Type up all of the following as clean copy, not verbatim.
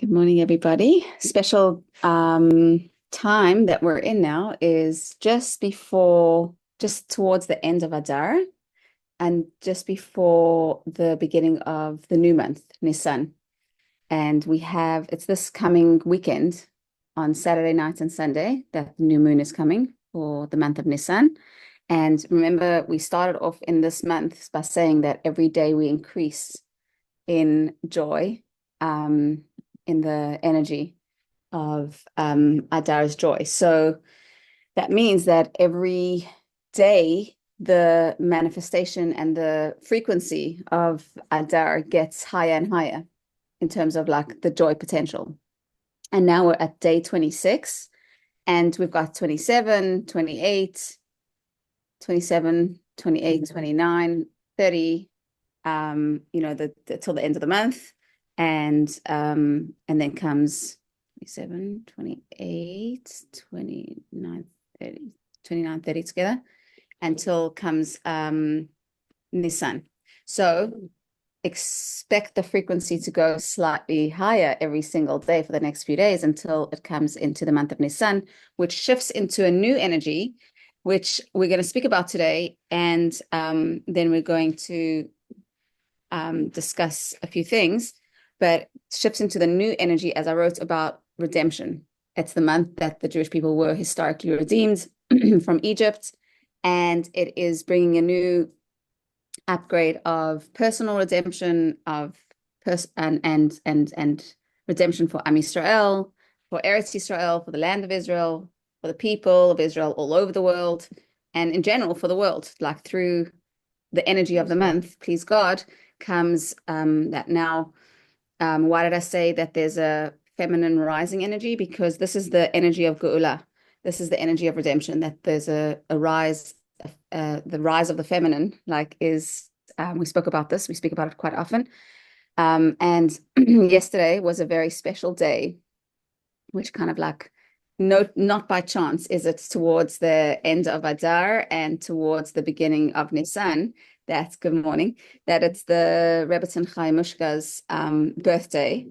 Good morning, everybody. Special time that we're in now is just towards the end of Adar and just before the beginning of the new month, Nisan. And it's this coming weekend on Saturday night and Sunday that the new moon is coming for the month of Nisan. And remember, we started off in this month by saying that every day we increase in joy, in the energy of Adar's joy. So that means that every day the manifestation and the frequency of Adar gets higher and higher in terms of like the joy potential. And now we're at day 26, and we've got 27, 28, 27, 28, 29, 30, till the end of the month. And then comes 27, 28, 29, 30, 29, 30 together until comes Nisan. So expect the frequency to go slightly higher every single day for the next few days until it comes into the month of Nisan, which shifts into a new energy, which we're going to speak about today. And then we're going to discuss a few things, but shifts into the new energy, as I wrote about redemption. It's the month that the Jewish people were historically redeemed from Egypt, and it is bringing a new upgrade of personal redemption and redemption for Am Yisrael, for Eretz Yisrael, for the land of Israel, for the people of Israel all over the world, and in general for the world. Like through the energy of the month, please God, comes that now. Why did I say that there's a feminine rising energy? Because this is the energy of Geula. This is the energy of redemption, that there's a rise, the rise of the feminine, we spoke about this, we speak about it quite often. And yesterday was a very special day, which kind of like, not by chance is it towards the end of Adar and towards the beginning of Nisan. That's good morning. That it's the Rebbetzin Chaim Mushka's birthday,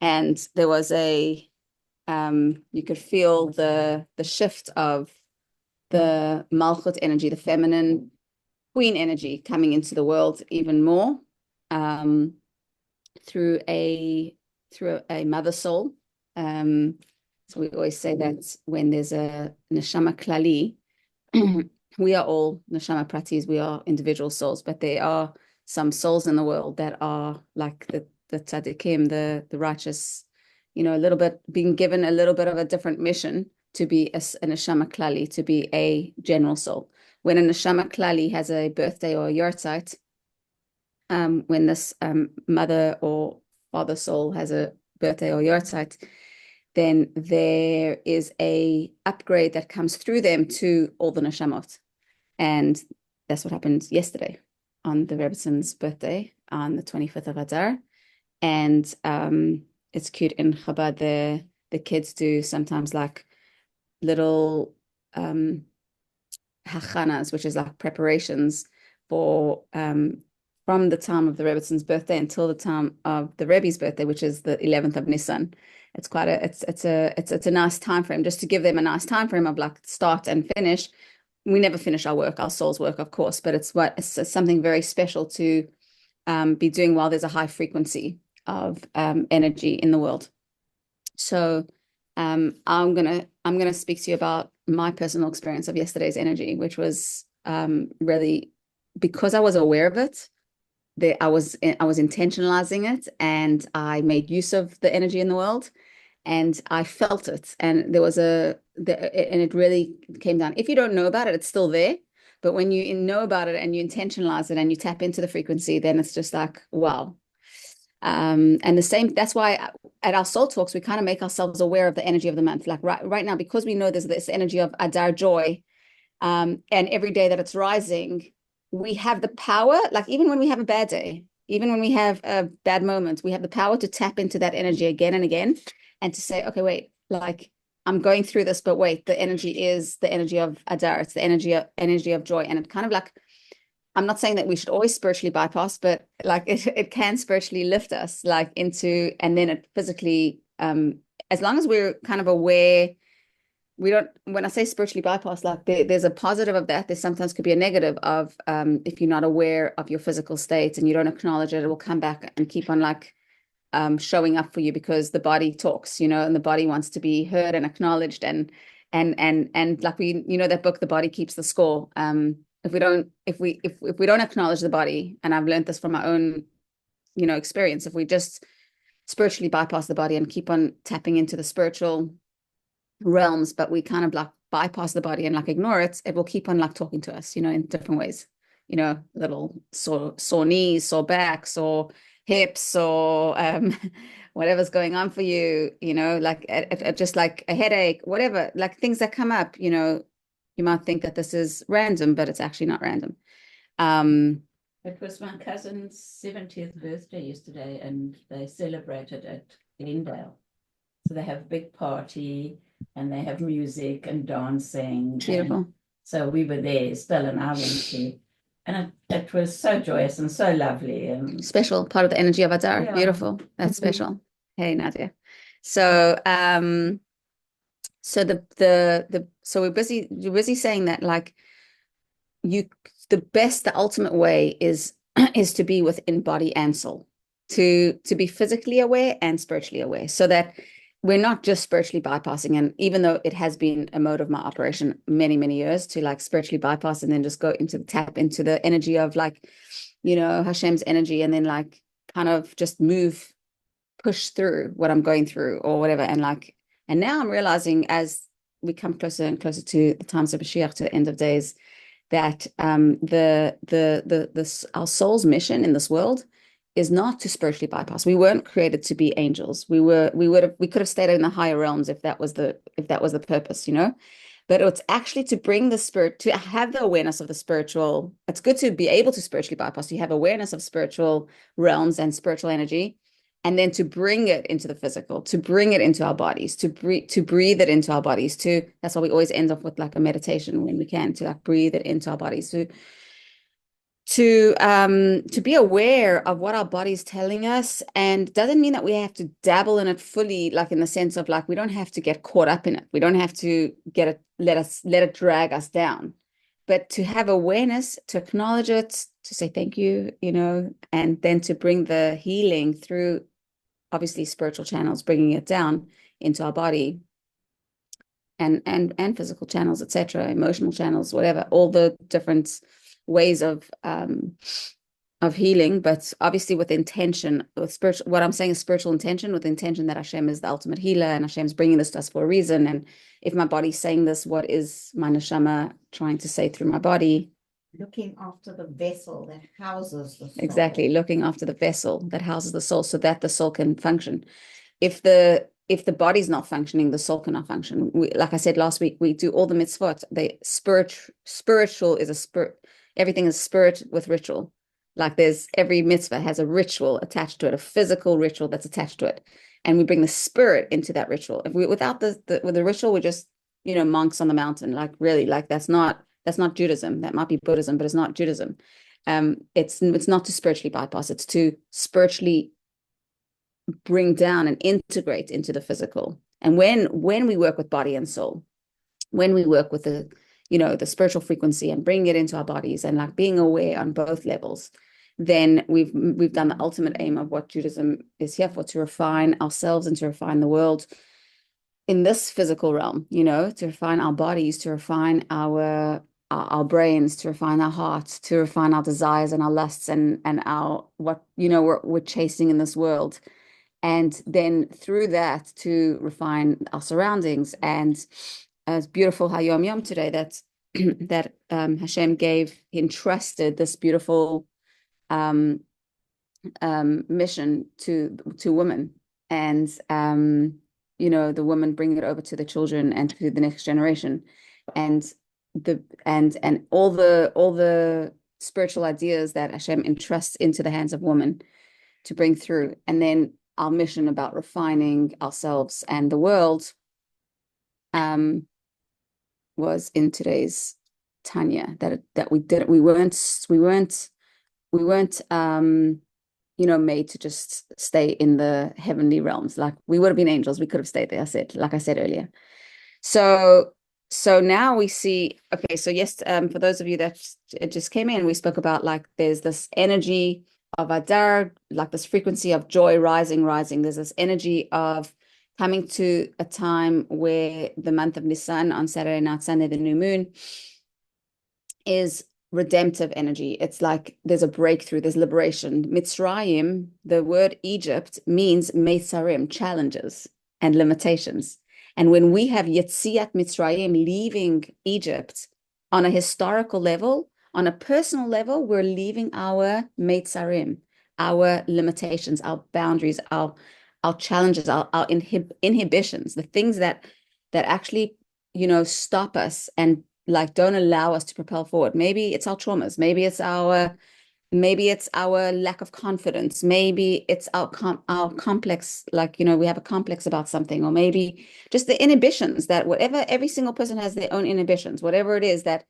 and there was you could feel the shift of the Malchut energy, the feminine queen energy coming into the world even more through a mother soul. So we always say that when there's a neshama klali, we are all neshama pratis, we are individual souls, but there are some souls in the world that are like the tzaddikim, the righteous, a little bit being given a little bit of a different mission to be a neshama klali, to be a general soul. When a neshama klali has a birthday or a yahrzeit, when this mother or father soul has a birthday or yahrzeit, then there is a upgrade that comes through them to all the neshamot. And that's what happened yesterday on the Rebbetzins' birthday on the 25th of Adar. And it's cute in Chabad, the kids do sometimes like little hachanas, which is like preparations for from the time of the Rebbetzins' birthday until the time of the Rebbe's birthday, which is the 11th of Nisan. It's quite it's a nice time frame, just to give them a nice time frame of like start and finish. We never finish our work, our soul's work, of course, but it's something very special to be doing while there's a high frequency of energy in the world. So I'm gonna speak to you about my personal experience of yesterday's energy, which was really, because I was aware of it. I was intentionalizing it, and I made use of the energy in the world, and I felt it, and and it really came down. If you don't know about it, it's still there, but when you know about it and you intentionalize it and you tap into the frequency, then it's just like, wow. And that's why at our soul talks, we kind of make ourselves aware of the energy of the month. Like right now, because we know there's this energy of Adar joy, and every day that it's rising, we have the power, like even when we have a bad day, even when we have a bad moment, we have the power to tap into that energy again and again, and to say, okay, wait, like I'm going through this, but wait, the energy is the energy of Adar. It's the energy of joy. And it kind of like, I'm not saying that we should always spiritually bypass, but like it can spiritually lift us like into, and then it physically as long as we're kind of aware, we don't, when I say spiritually bypass, like there's a positive of that. There sometimes could be a negative of if you're not aware of your physical state and you don't acknowledge it, it will come back and keep on like showing up for you because the body talks, and the body wants to be heard and acknowledged and like that book, The Body Keeps the Score. If we don't acknowledge the body, and I've learned this from my own, experience, if we just spiritually bypass the body and keep on tapping into the spiritual realms, but we kind of like bypass the body and like ignore it, it will keep on like talking to us, in different ways, little sore knees, sore backs, or hips, or whatever's going on for you, like just like a headache, whatever, like things that come up, you might think that this is random, but it's actually not random. It was my cousin's 70th birthday yesterday, and they celebrated at Glendale. So they have a big party, and they have music and dancing. Beautiful. And so we were there, Stella and I went to, and it was so joyous and so lovely. And special part of the energy of Adar. Yeah. Beautiful. That's special. Hey, Nadia. So, so we're busy saying that like the ultimate way is to be within body and soul, to be physically aware and spiritually aware, so that we're not just spiritually bypassing. And even though it has been a mode of my operation many, many years to like spiritually bypass and then just go into the tap into the energy of like, Hashem's energy, and then like kind of just push through what I'm going through or whatever. And now I'm realizing as we come closer and closer to the times of Mashiach, to the end of days, that our soul's mission in this world is not to spiritually bypass. We weren't created to be angels. We could have stayed in the higher realms if that was the purpose, But it's actually to bring the spirit, to have the awareness of the spiritual. It's good to be able to spiritually bypass. You have awareness of spiritual realms and spiritual energy, and then to bring it into the physical, to bring it into our bodies, to breathe it into our bodies. That's why we always end up with like a meditation when we can, to like breathe it into our bodies. To be aware of what our body's telling us, and doesn't mean that we have to dabble in it fully, like in the sense of like we don't have to get caught up in it. We don't have to let it drag us down, but to have awareness, to acknowledge it, to say thank you, and then to bring the healing through obviously spiritual channels, bringing it down into our body, and physical channels, etc., emotional channels, whatever, all the different ways of healing, but obviously with intention, with spiritual. What I'm saying is spiritual intention, with intention that Hashem is the ultimate healer, and Hashem's bringing this to us for a reason. And if my body's saying this, what is my neshama trying to say through my body? Looking after the vessel that houses the soul. Exactly, looking after the vessel that houses the soul, so that the soul can function. If the body's not functioning, the soul cannot function. Like I said last week, we do all the mitzvot. Spiritual is a spirit. Everything is spirit with ritual. Like every mitzvah has a ritual attached to it, a physical ritual that's attached to it, and we bring the spirit into that ritual. Without with the ritual, we're just monks on the mountain. Like really, like that's not Judaism. That might be Buddhism, but it's not Judaism. It's not to spiritually bypass. It's to spiritually bring down and integrate into the physical. And when we work with body and soul, when we work with the spiritual frequency and bring it into our bodies, and like being aware on both levels, then we've done the ultimate aim of what Judaism is here for, to refine ourselves and to refine the world in this physical realm, to refine our bodies, to refine our brains, to refine our hearts, to refine our desires and our lusts and our what we're chasing in this world. And then through that to refine our surroundings. And it's beautiful Hayom Yom today that Hashem entrusted this beautiful mission to women, and the women bring it over to the children and to the next generation, and all the spiritual ideas that Hashem entrusts into the hands of women to bring through. And then our mission about refining ourselves and the world was in today's Tanya, that we weren't made to just stay in the heavenly realms. Like we would have been angels, we could have stayed there. Like I said earlier. So now we see, okay, so yes, for those of you that just came in, we spoke about like there's this energy of Adar, like this frequency of joy rising. There's this energy of coming to a time where the month of Nisan on Saturday night, Sunday, the new moon, is redemptive energy. It's like there's a breakthrough, there's liberation. Mitzrayim, the word Egypt means Meitzarim, challenges and limitations. And when we have Yetziat Mitzrayim, leaving Egypt on a historical level, on a personal level, we're leaving our Meitzarim, our limitations, our boundaries, our challenges, our inhibitions, the things that actually, stop us and like don't allow us to propel forward. Maybe it's our traumas, maybe it's our lack of confidence, maybe it's our complex, like we have a complex about something, or maybe just the inhibitions that whatever, every single person has their own inhibitions, whatever it is that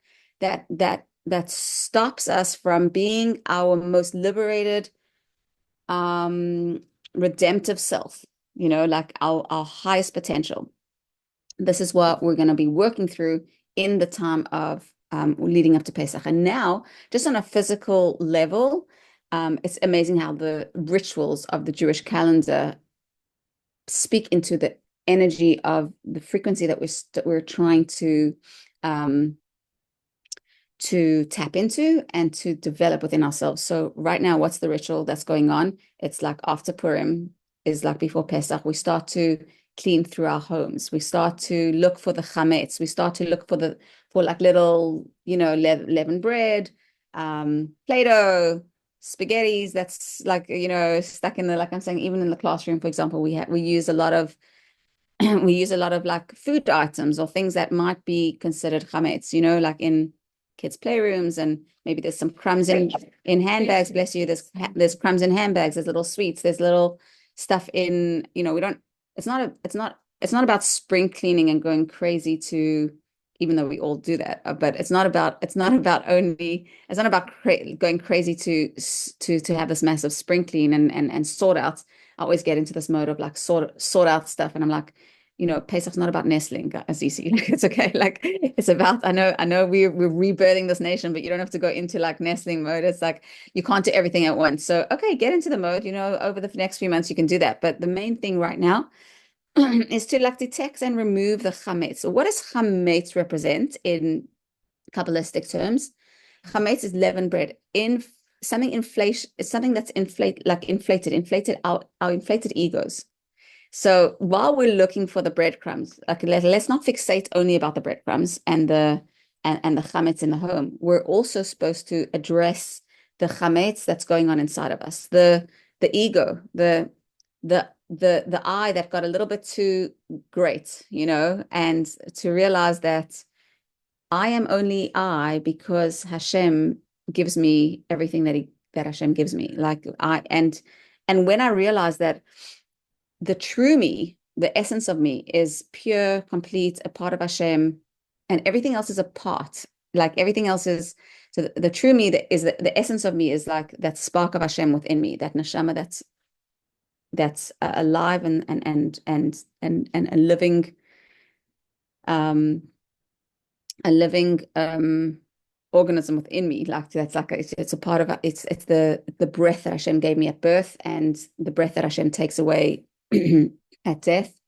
stops us from being our most liberated, redemptive self, like our highest potential. This is what we're going to be working through in the time of leading up to Pesach. And now, just on a physical level, it's amazing how the rituals of the Jewish calendar speak into the energy of the frequency that we're trying to tap into and to develop within ourselves. So right now, what's the ritual that's going on? It's like after Purim is like before Pesach, we start to clean through our homes. We start to look for the chametz. We start to look for like little, leavened bread, Play-Doh, spaghettis. That's like, stuck in the, like I'm saying, even in the classroom, for example, we use a lot of like food items or things that might be considered chametz, like in kids' playrooms, and maybe there's some crumbs in handbags. Bless you. There's crumbs in handbags. There's little sweets. There's little stuff in. We don't. It's not about spring cleaning and going crazy to. Even though we all do that, but it's not about going crazy to have this massive spring clean and sort out. I always get into this mode of like sort out stuff, and I'm like, Pesach's not about nestling, as you see. Like, it's okay. Like it's about, I know we're rebirthing this nation, but you don't have to go into like nestling mode. It's like you can't do everything at once. So, okay, get into the mode, over the next few months you can do that. But the main thing right now is to like detect and remove the chametz. So what does chametz represent in Kabbalistic terms? Chametz is leavened bread. It's something that's inflated our inflated egos. So while we're looking for the breadcrumbs, like let's not fixate only about the breadcrumbs and the chametz in the home. We're also supposed to address the chametz that's going on inside of us, the ego, the I that got a little bit too great, and to realize that I am only I because Hashem gives me everything that Hashem gives me. Like and when I realize that the true me, the essence of me, is pure, complete, a part of Hashem, and everything else is a part. Like everything else is, so the true me that is the essence of me is like that spark of Hashem within me, that neshama that's alive and a living organism within me. Like that's like it's a part of it's the breath that Hashem gave me at birth, and the breath that Hashem takes away at death.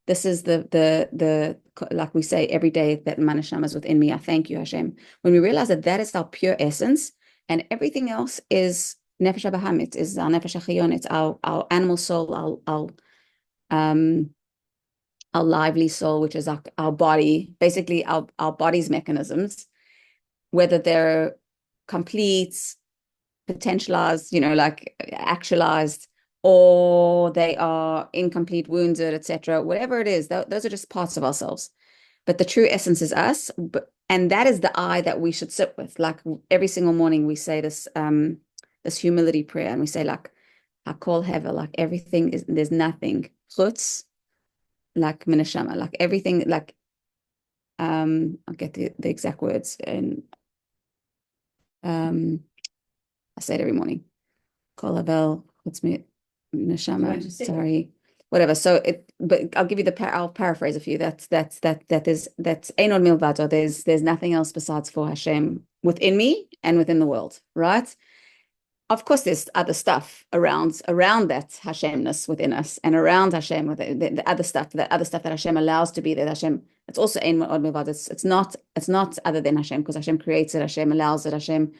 This is the like we say every day, that my neshama is within me. I thank you, Hashem. When we realize that is our pure essence, and everything else is nefesh habahamit, is our nefesh hachayon, it's our animal soul, our lively soul, which is our body, basically our body's mechanisms, whether they're complete, potentialized, like actualized, or they are incomplete, wounded, etc. Whatever it is, those are just parts of ourselves. But the true essence is us, and that is the I that we should sit with. Like every single morning, we say this humility prayer, and we say like Hakol Hevel, like everything is, there's nothing chutz, like minashama, like everything, like I'll get the exact words, and I say it every morning. Kol Havel What's me? Do you want Neshama. to say it? Sorry. Whatever. So but I'll give you I'll paraphrase a few. That's Ein Od Milvado. There's nothing else besides for Hashem within me and within the world, right? Of course, there's other stuff around that Hashemness within us, and around Hashem with the other stuff, that Hashem allows to be there. Hashem, it's also Ein Od Milvado. It's not other than Hashem, because Hashem creates it, Hashem allows it, Hashem,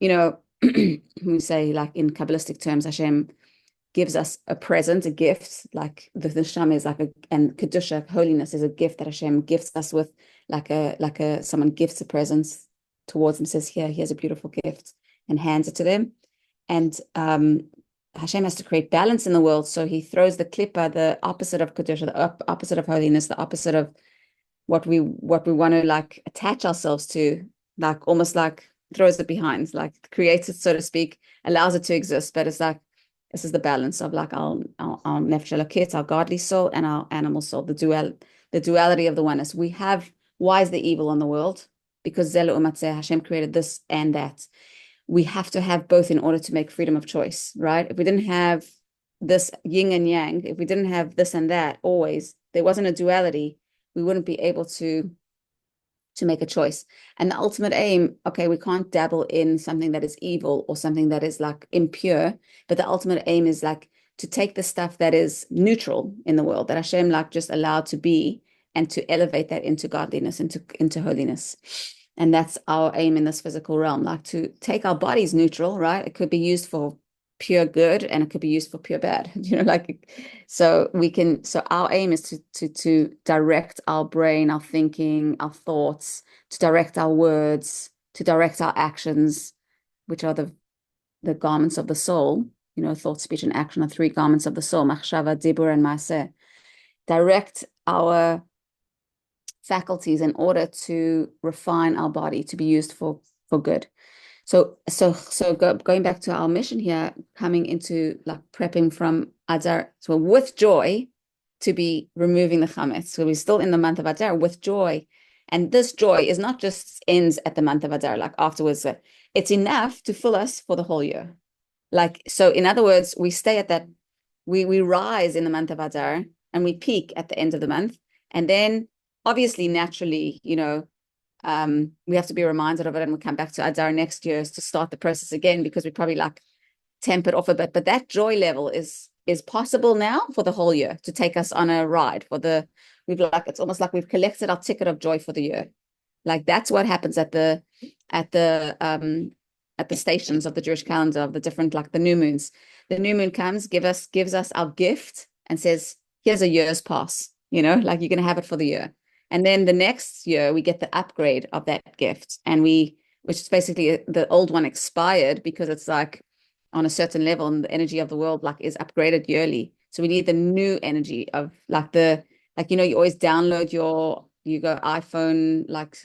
we say, like in Kabbalistic terms, Hashem gives us a present, a gift, like the neshama is and kedusha, holiness, is a gift that Hashem gifts us with, someone gifts a present towards them, says, here's a beautiful gift, and hands it to them. And Hashem has to create balance in the world, so he throws the klippa, the opposite of kedusha, the opposite of holiness, the opposite of what we want to like attach ourselves to, like almost like throws it behind, like creates it, so to speak, allows it to exist, but it's like, this is the balance of like our nefesh elokit, our godly soul, and our animal soul, the duality of the oneness. Why is the evil in the world? Because Zelu Umatzeh, Hashem created this and that. We have to have both in order to make freedom of choice, right? If we didn't have this yin and yang, if we didn't have this and that, always, there wasn't a duality, we wouldn't be able to make a choice. And the ultimate aim, okay, we can't dabble in something that is evil or something that is like impure, but the ultimate aim is like to take the stuff that is neutral in the world, that Hashem like just allowed to be, and to elevate that into godliness, into holiness. And that's our aim in this physical realm, like to take our bodies neutral, right? It could be used for pure good, and it could be used for pure bad, so our aim is to direct our brain, our thinking, our thoughts, to direct our words, to direct our actions, which are the garments of the soul. Thought, speech, and action are 3 garments of the soul, machshava, dibur, and maaseh. Direct our faculties in order to refine our body to be used for good. So going back to our mission here, coming into like prepping from Adar, so with joy, to be removing the chametz. So we're still in the month of Adar with joy, and this joy is not just ends at the month of Adar, like afterwards. It's enough to fill us for the whole year. Like, so in other words, we stay at that, we rise in the month of Adar, and we peak at the end of the month, and then obviously naturally, we have to be reminded of it, and we'll come back to Adar next year to start the process again, because we probably like tempered off a bit. But that joy level is possible now for the whole year, to take us on a ride it's almost like we've collected our ticket of joy for the year. Like that's what happens at the stations of the Jewish calendar, of the different, like the new moons. The new moon comes, gives us our gift, and says, here's a year's pass, like you're gonna have it for the year. And then the next year we get the upgrade of that gift, which is basically the old one expired, because it's like on a certain level, and the energy of the world like is upgraded yearly. So we need the new energy of like you always download you go iPhone like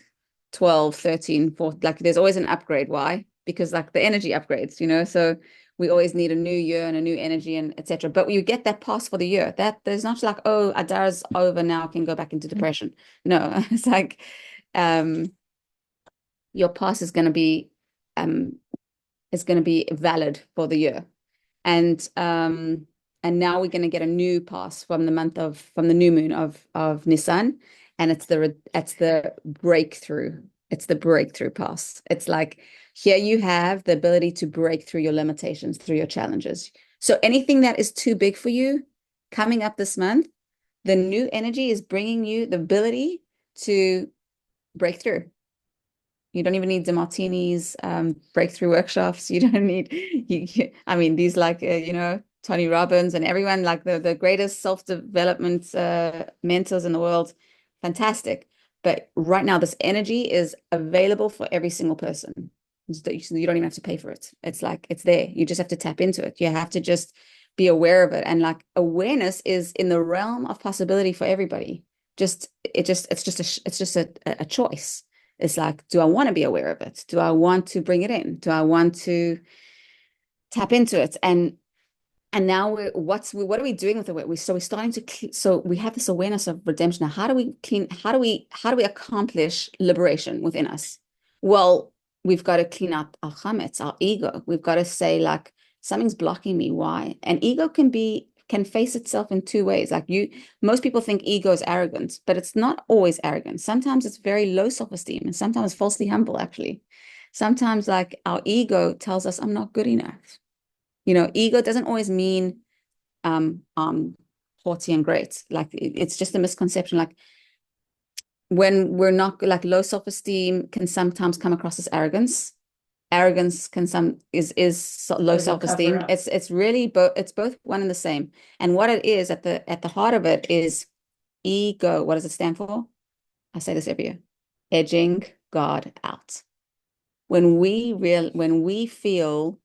12, 13, 14, like there's always an upgrade. Why? Because like the energy upgrades, so we always need a new year and a new energy, and etc. But you get that pass for the year. That there's not like, oh, Adar's over now, I can go back into depression. No, it's like your pass is going to be valid for the year, and now we're going to get a new pass from the new moon of Nisan, and it's the breakthrough. It's the breakthrough pass. It's like, here you have the ability to break through your limitations, through your challenges. So anything that is too big for you coming up this month, the new energy is bringing you the ability to break through. You don't even need DeMartini's breakthrough workshops. You don't need, these like, Tony Robbins and everyone, like the greatest self-development mentors in the world. Fantastic. But right now, this energy is available for every single person. You don't even have to pay for it. It's like, it's there. You just have to tap into it. You have to just be aware of it. And like, awareness is in the realm of possibility for everybody. It's just a choice. It's like, do I want to be aware of it? Do I want to bring it in? Do I want to tap into it? And now what are we doing with it? We're starting to, so we have this awareness of redemption. Now, how do we accomplish liberation within us? Well, we've got to clean up our chametz, our ego. We've got to say, like, something's blocking me. Why? And ego can face itself in two ways. Like most people think ego is arrogant, but it's not always arrogant. Sometimes it's very low self-esteem, and sometimes falsely humble, actually. Sometimes like our ego tells us I'm not good enough. Ego doesn't always mean haughty and great. Like it's just a misconception. Like when we're not, like, low self-esteem can sometimes come across as arrogance. Arrogance is low There's a self-esteem. cover-up. It's really it's both one and the same. And what it is at the heart of it is ego. What does it stand for? I say this every year. Edging God out. When we feel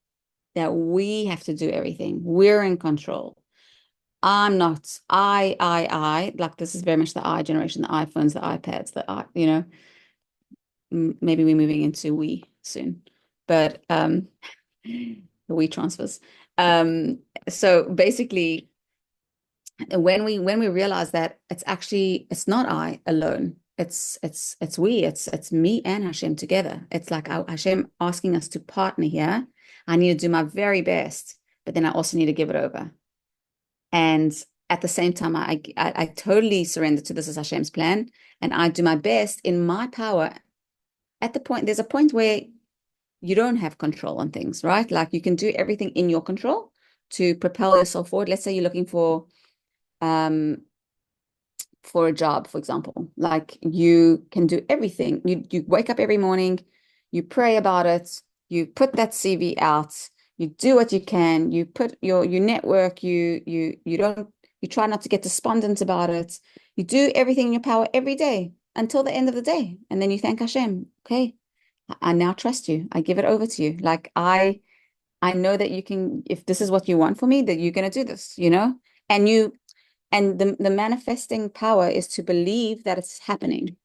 that we have to do everything, we're in control. I'm not. Like, this is very much the I generation, the iPhones, the iPads, maybe we're moving into we soon, but the we transfers. So basically, when we realize that it's not I alone, it's we, it's me and Hashem together. It's like Hashem asking us to partner here. I need to do my very best, but then I also need to give it over. And at the same time, I totally surrender to this as Hashem's plan, and I do my best in my power. There's a point where you don't have control on things, right? Like, you can do everything in your control to propel yourself forward. Let's say you're looking for a job, for example. Like, you can do everything. You wake up every morning, you pray about it, you put that CV out, you do what you can, you put you network, you try not to get despondent about it. You do everything in your power every day until the end of the day. And then you thank Hashem. Okay, I now trust you. I give it over to you. Like, I know that you can, if this is what you want for me, that you're going to do this, and the manifesting power is to believe that it's happening.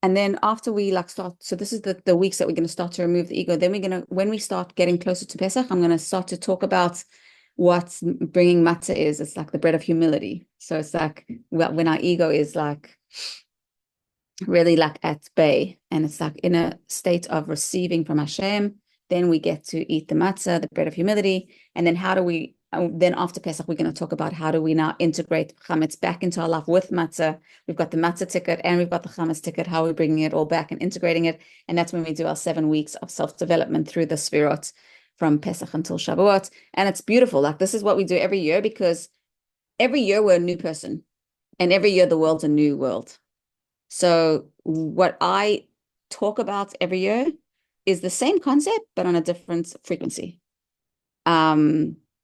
And then after we start, so this is the weeks that we're going to start to remove the ego. Then when we start getting closer to Pesach, I'm going to start to talk about what bringing matzah is. It's like the bread of humility. So it's like, when our ego is like really like at bay, and it's like in a state of receiving from Hashem, then we get to eat the matzah, the bread of humility. And then then after Pesach, we're going to talk about how do we now integrate chametz back into our life with matzah. We've got the matzah ticket and we've got the chametz ticket, how we're bringing it all back and integrating it. And that's when we do our 7 weeks of self-development through the Sfirot from Pesach until Shavuot. And it's beautiful. Like, this is what we do every year, because every year we're a new person, and every year the world's a new world. So what I talk about every year is the same concept, but on a different frequency.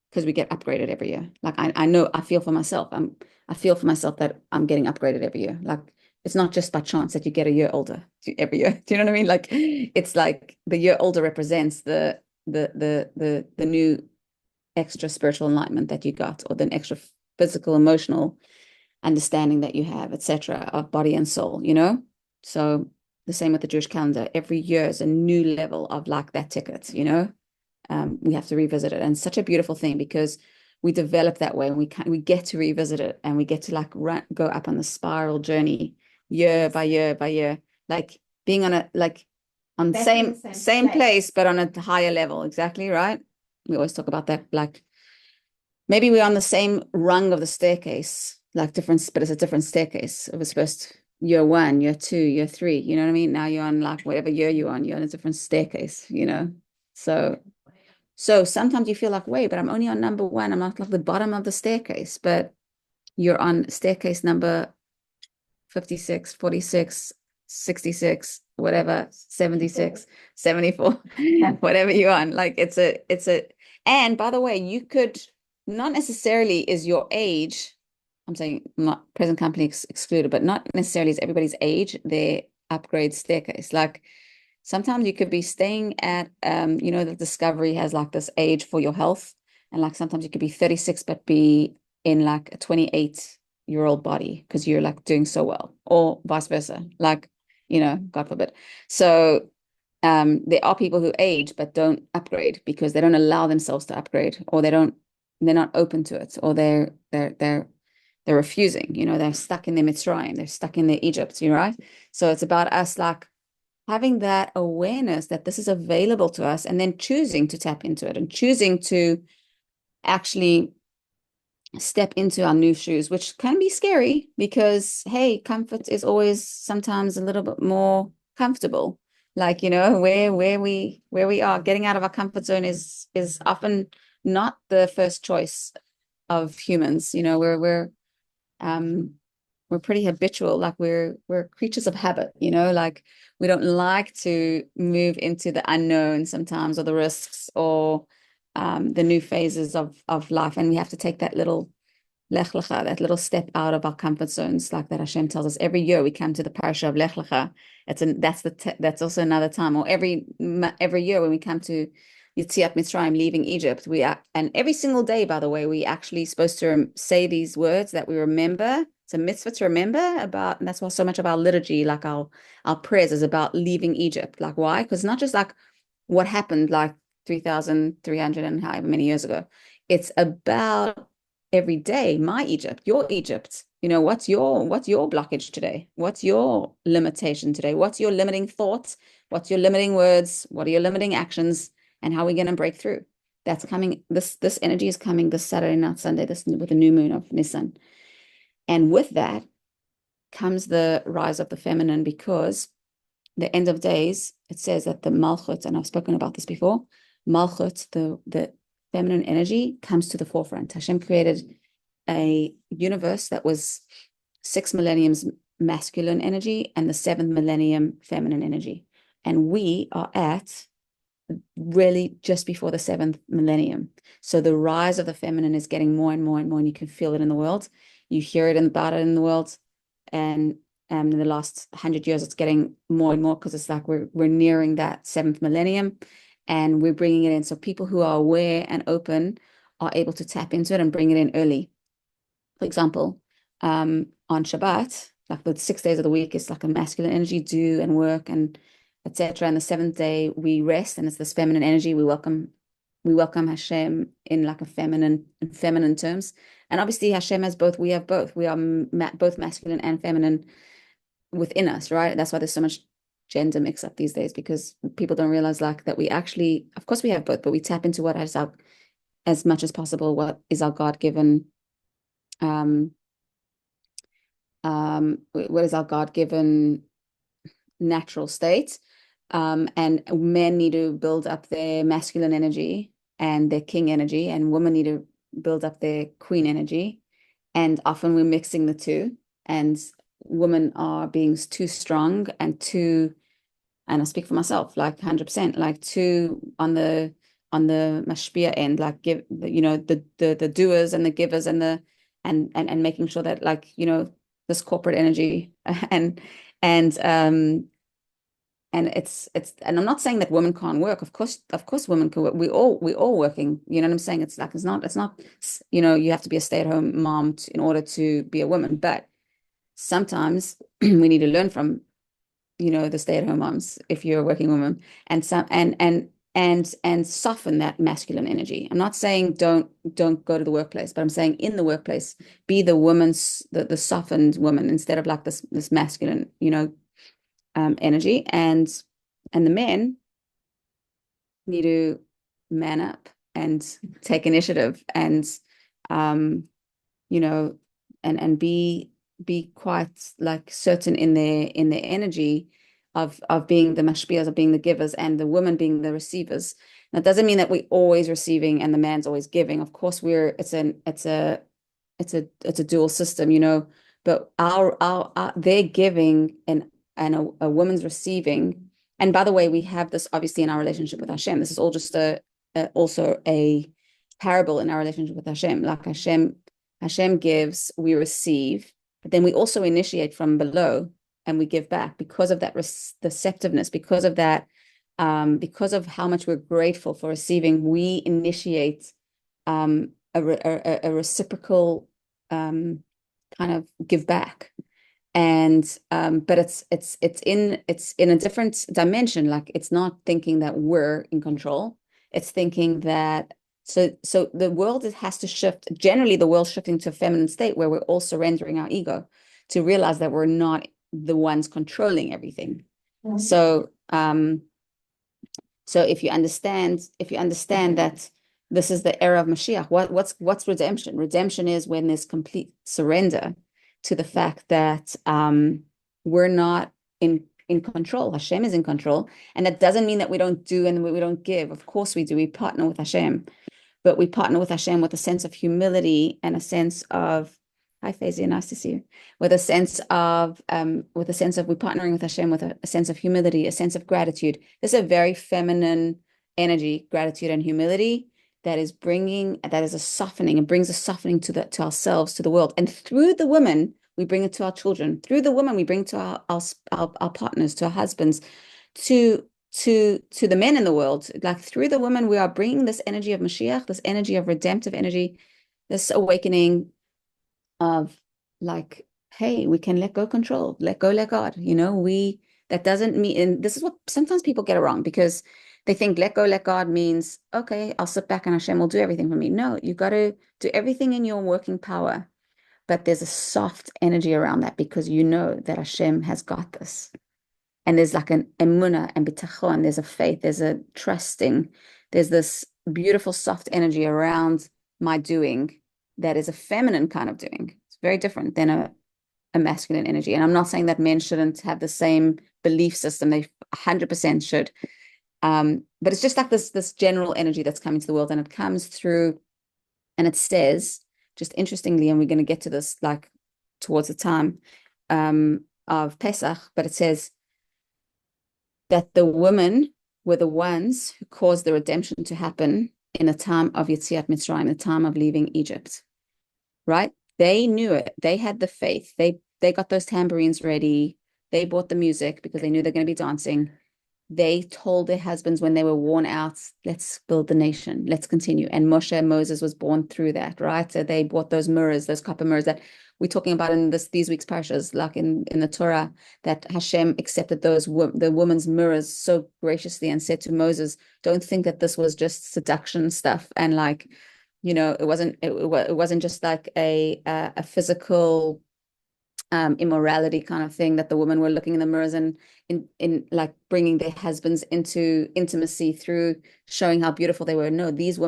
Because we get upgraded every year. Like, I know, I feel for myself that I'm getting upgraded every year. Like, it's not just by chance that you get a year older every year. Do you know what I mean? Like, it's like the year older represents the new extra spiritual enlightenment that you got, or the extra physical, emotional understanding that you have, etc., of body and soul, So the same with the Jewish calendar. Every year is a new level of like that ticket, we have to revisit it. And it's such a beautiful thing, because we develop that way, and we get to revisit it, and we get to like go up on the spiral journey year by year by year, like being on the same place, but on a higher level. Exactly right. We always talk about that, like maybe we're on the same rung of the staircase, like different, but it's a different staircase. It was first year 1, year 2, year 3, you know what I mean? Now you're on like whatever year you're on a different staircase, So sometimes you feel like, wait, but I'm only on number 1. I'm not like the bottom of the staircase, but you're on staircase number 56, 46, 66, whatever, 76, 74, whatever you're on. Like, and by the way, you could, not necessarily is your age, I'm saying not present company excluded, but not necessarily is everybody's age their upgrade staircase. Like, sometimes you could be staying at, the Discovery has like this age for your health. And like, sometimes you could be 36, but be in like a 28-year-old body because you're like doing so well, or vice versa. Like, God forbid. So there are people who age, but don't upgrade because they don't allow themselves to upgrade, or they're not open to it, or they're refusing, they're stuck in their Mitzrayim, they're stuck in their Egypt, right? So it's about us like having that awareness that this is available to us, and then choosing to tap into it and choosing to actually step into our new shoes, which can be scary because, hey, comfort is always sometimes a little bit more comfortable. Like, where we are, getting out of our comfort zone is often not the first choice of humans. Um we're pretty habitual, like we're creatures of habit, like we don't like to move into the unknown sometimes, or the risks, or the new phases of life, and we have to take that little Lech Lecha, that little step out of our comfort zones, like that Hashem tells us. Every year we come to the parasha of Lech Lecha. That's also another time, or every year when we come to Yetziat Mitzrayim, leaving Egypt, and every single day, by the way, we actually supposed to say these words that we remember. It's a mitzvah to remember about, and that's why so much of our liturgy, like our prayers, is about leaving Egypt. Like, why? Because not just like what happened like 3,300 and however many years ago. It's about every day, my Egypt, your Egypt. What's your blockage today? What's your limitation today? What's your limiting thoughts? What's your limiting words? What are your limiting actions? And how are we going to break through? That's coming. This energy is coming this Saturday, not Sunday, this with the new moon of Nisan. And with that comes the rise of the feminine, because the end of days, it says that the Malchut, and I've spoken about this before, Malchut, the feminine energy, comes to the forefront. Hashem created a universe that was 6 millenniums masculine energy and the 7th millennium feminine energy. And we are at really just before the 7th millennium. So the rise of the feminine is getting more and more and more, and you can feel it in the world. You hear it about it in the world. And in the last 100 years, it's getting more and more, because it's like we're nearing that 7th millennium, and we're bringing it in. So people who are aware and open are able to tap into it and bring it in early. For example, on Shabbat, like the 6 days of the week is like a masculine energy, do and work and etc. And the 7th day we rest, and it's this feminine energy. We welcome Hashem in like in feminine terms. And obviously Hashem has both. We have both. We are both masculine and feminine within us, right? That's why there's so much gender mix up these days, because people don't realize like that we actually, of course we have both, but we tap into what is our, as much as possible, what is our God-given what is our God-given natural state. And men need to build up their masculine energy and their king energy, and women need to build up their queen energy. And often we're mixing the two, and women are being too strong and too, and I speak for myself, like 100%, like too on the mashpia end, like give the doers and the givers and the and making sure that, like, this corporate energy and it's and I'm not saying that women can't work. Of course women can work. We all working. You know what I'm saying? It's not you have to be a stay-at-home mom in order to be a woman. But sometimes we need to learn from the stay-at-home moms, if you're a working woman, and soften that masculine energy. I'm not saying don't go to the workplace, but I'm saying in the workplace be the the softened woman, instead of like this masculine energy. And the men need to man up and take initiative and and be quite like certain in their energy of being the mashpias, of being the givers, and the women being the receivers. That doesn't mean that we're always receiving and the man's always giving. Of course it's a dual system, but they're giving and a woman's receiving. And by the way, we have this obviously in our relationship with Hashem. This is all just also a parable in our relationship with Hashem. Like Hashem gives, we receive, but then we also initiate from below and we give back, because of that receptiveness, because of that, because of how much we're grateful for receiving. We initiate a reciprocal kind of give back. And but it's in a different dimension. Like, it's not thinking that we're in control. It's thinking that so the world has to shift. Generally, the world's shifting to a feminine state where we're all surrendering our ego to realize that we're not the ones controlling everything. Mm-hmm. So So if you understand that this is the era of Mashiach, what's redemption? Redemption is when there's complete surrender to the fact that we're not in control. Hashem is in control. And that doesn't mean that we don't do and we don't give. Of course we do. We partner with Hashem. But we partner with Hashem with a sense of humility and a sense of, hi Fazia, nice to see you. With a sense of we're partnering with Hashem with a sense of humility, a sense of gratitude. This is a very feminine energy, gratitude and humility that is a softening and brings a softening to ourselves, to the world. And through the woman, we bring it to our children. Through the woman, we bring it to our partners, to our husbands, to the men in the world. Like through the woman, we are bringing this energy of Mashiach, this energy of redemptive energy, this awakening of like, hey, we can let go control, let go, let God. That doesn't mean, and this is what sometimes people get it wrong, because they think let go, let God means, okay, I'll sit back and Hashem will do everything for me. No, you got to do everything in your working power. But there's a soft energy around that, because you know that Hashem has got this. And there's like an emunah and bitachon, there's a faith, there's a trusting, there's this beautiful soft energy around my doing that is a feminine kind of doing. It's very different than a masculine energy. And I'm not saying that men shouldn't have the same belief system. They 100% should. But it's just like this general energy that's coming to the world, and it comes through, and it says, just interestingly, and we're going to get to this like towards the time of Pesach, but it says that the women were the ones who caused the redemption to happen in the time of Yetziat Mitzrayim, the time of leaving Egypt, right? They knew it. They had the faith. They got those tambourines ready. They bought the music because they knew they're going to be dancing. They told their husbands when they were worn out, let's build the nation, let's continue. And Moses was born through that, right? So they bought those mirrors, those copper mirrors that we're talking about in these week's parashas, like in the Torah, that Hashem accepted the woman's mirrors so graciously and said to Moses, don't think that this was just seduction stuff. And like, it wasn't just like a physical immorality kind of thing, that the women were looking in the mirrors and in like bringing their husbands into intimacy through showing how beautiful they were. No, these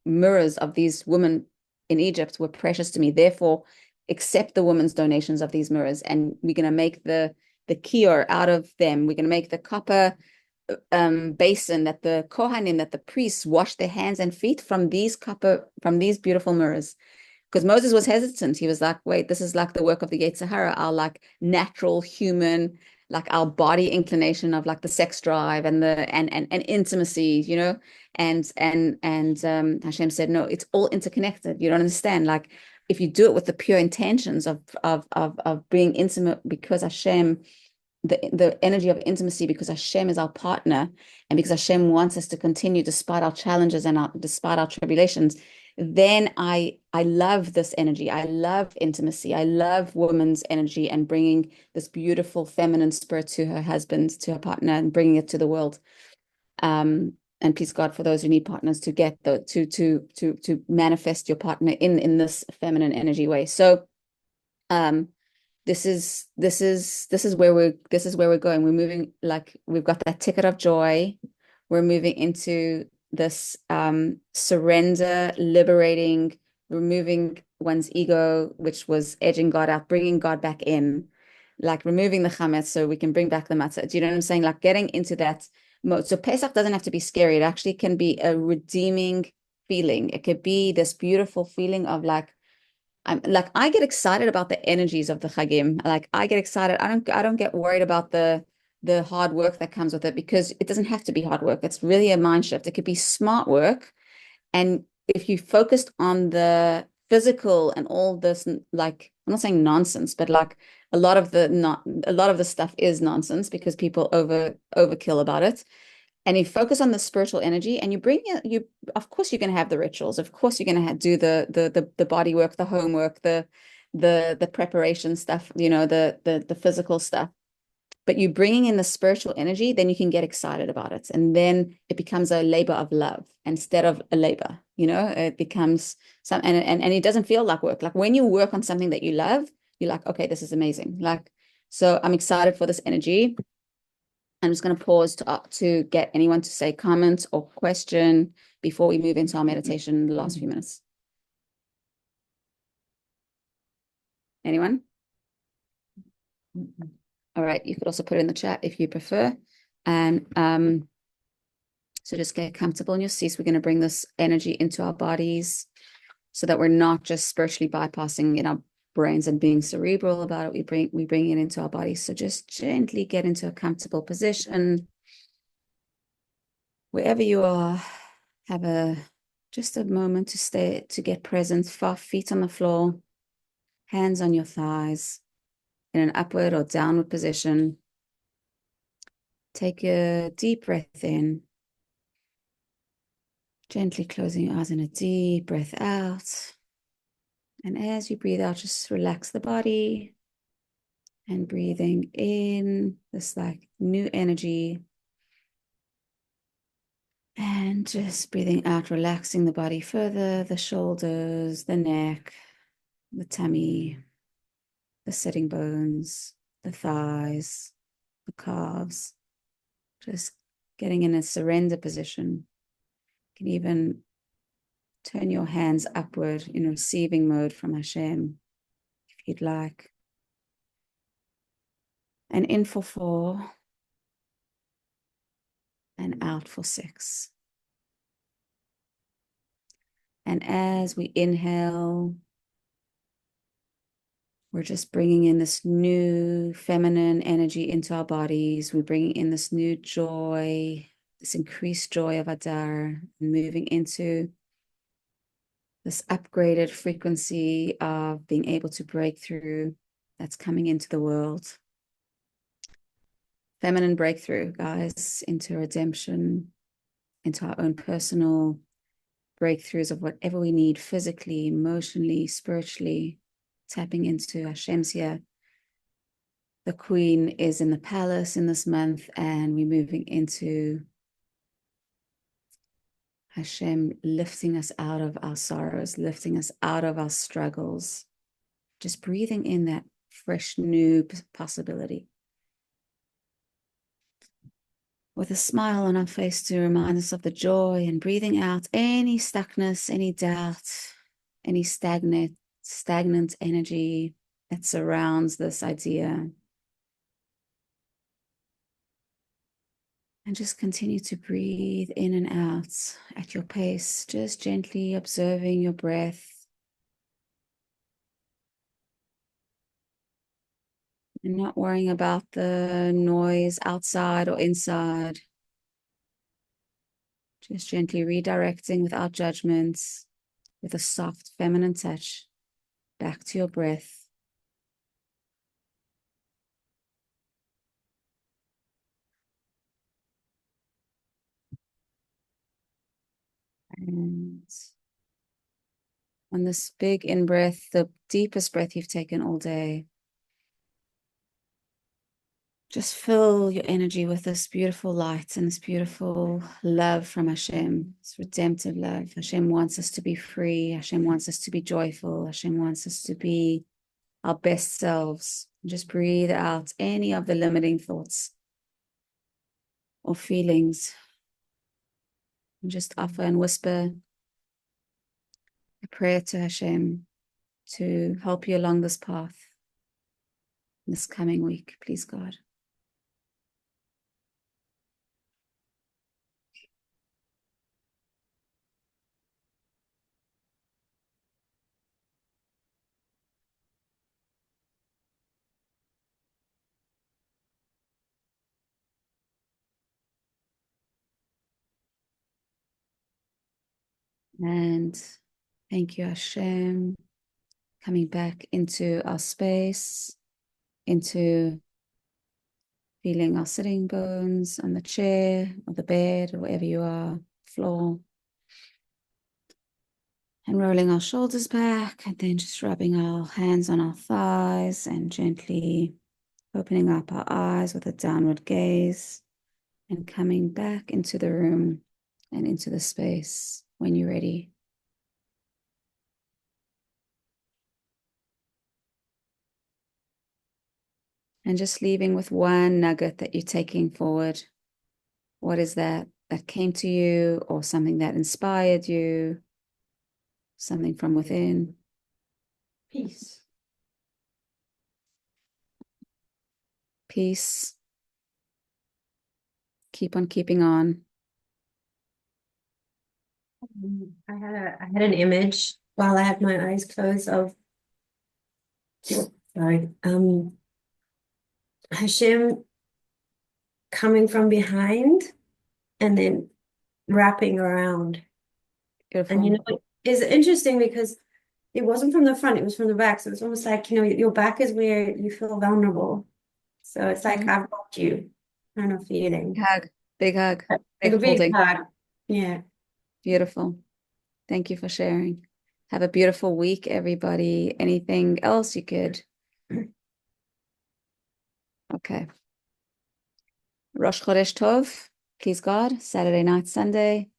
mirrors of these women in Egypt were precious to me. Therefore, accept the women's donations of these mirrors, and we're going to make the kior out of them. We're going to make the copper basin that the kohanim, that the priests wash their hands and feet from these beautiful mirrors. Because Moses was hesitant. He was like, wait, this is like the work of the Yetzer Hara, our like natural human, like our body inclination of like the sex drive and intimacy, and Hashem said, no, it's all interconnected. You don't understand. Like if you do it with the pure intentions of being intimate, because Hashem, the energy of intimacy, because Hashem is our partner, and because Hashem wants us to continue despite our challenges and despite our tribulations, then I love this energy. I love intimacy. I love woman's energy and bringing this beautiful feminine spirit to her husband, to her partner, and bringing it to the world. And please God, for those who need partners, to get to manifest your partner in this feminine energy way. So, this is where we're going. We're moving, like we've got that ticket of joy. We're moving into this surrender, liberating, removing one's ego, which was edging God out, bringing God back in, like removing the chametz so we can bring back the matzah. Do you know what I'm saying? Like getting into that mode. So Pesach doesn't have to be scary. It actually can be a redeeming feeling. It could be this beautiful feeling of like, I get excited about the energies of the Chagim. Like I get excited. I don't get worried about the hard work that comes with it, because it doesn't have to be hard work. It's really a mind shift. It could be smart work. And if you focused on the physical and all this, like, I'm not saying nonsense, but like a lot of the stuff is nonsense because people overkill about it. And you focus on the spiritual energy, and of course you're going to have the rituals. Of course you're going to do the body work, the homework, the preparation stuff, the physical stuff. But you bringing in the spiritual energy, then you can get excited about it. And then it becomes a labor of love instead of a labor, it becomes and it doesn't feel like work. Like when you work on something that you love, you're like, okay, this is amazing. Like, so I'm excited for this energy. I'm just going to pause to get anyone to say comment or question before we move into our meditation in the last few minutes. Anyone? All right, you could also put it in the chat if you prefer. And so just get comfortable in your seats. We're going to bring this energy into our bodies so that we're not just spiritually bypassing in our brains and being cerebral about it. We bring it into our bodies. So just gently get into a comfortable position. Wherever you are, have just a moment to get present. Feet on the floor, hands on your thighs in an upward or downward position. Take a deep breath in. Gently closing your eyes in a deep breath out. And as you breathe out, just relax the body. And breathing in this like new energy. And just breathing out, relaxing the body further, the shoulders, the neck, the tummy, the sitting bones, the thighs, the calves. Just getting in a surrender position. You can even turn your hands upward in receiving mode from Hashem, if you'd like. And in for 4, and out for 6. And as we inhale, we're just bringing in this new feminine energy into our bodies. We're bringing in this new joy, this increased joy of Adar, and moving into this upgraded frequency of being able to break through that's coming into the world. Feminine breakthrough, guys, into redemption, into our own personal breakthroughs of whatever we need physically, emotionally, spiritually, tapping into Hashem's here. The Queen is in the palace in this month, and we're moving into Hashem lifting us out of our sorrows, lifting us out of our struggles, just breathing in that fresh new possibility. With a smile on our face to remind us of the joy, and breathing out any stuckness, any doubt, any stagnant energy that surrounds this idea. And just continue to breathe in and out at your pace, just gently observing your breath. And not worrying about the noise outside or inside. Just gently redirecting without judgments, with a soft feminine touch, back to your breath. And on this big in-breath, the deepest breath you've taken all day, just fill your energy with this beautiful light and this beautiful love from Hashem, this redemptive love. Hashem wants us to be free. Hashem wants us to be joyful. Hashem wants us to be our best selves. Just breathe out any of the limiting thoughts or feelings. And just offer and whisper a prayer to Hashem to help you along this path this coming week, please God. And thank you, Hashem. Coming back into our space, into feeling our sitting bones on the chair or the bed or wherever you are, floor. And rolling our shoulders back, and then just rubbing our hands on our thighs and gently opening up our eyes with a downward gaze and coming back into the room and into the space when you're ready. And just leaving with one nugget that you're taking forward. What is that came to you, or something that inspired you, something from within? Peace. Peace. Keep on keeping on. I had an image while I had my eyes closed of sorry, Hashem coming from behind and then wrapping around. Beautiful. And it's interesting because it wasn't from the front, it was from the back. So it's almost like, your back is where you feel vulnerable. So it's like I've got you kind of feeling. Big hug. Like Big a big holding. hug. Yeah. Beautiful. Thank you for sharing. Have a beautiful week, everybody. Anything else you could? Okay. Rosh Chodesh Tov, please God, Saturday night, Sunday,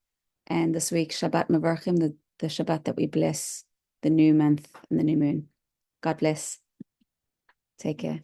and this week Shabbat Mevarchim, the Shabbat that we bless the new month and the new moon. God bless. Take care.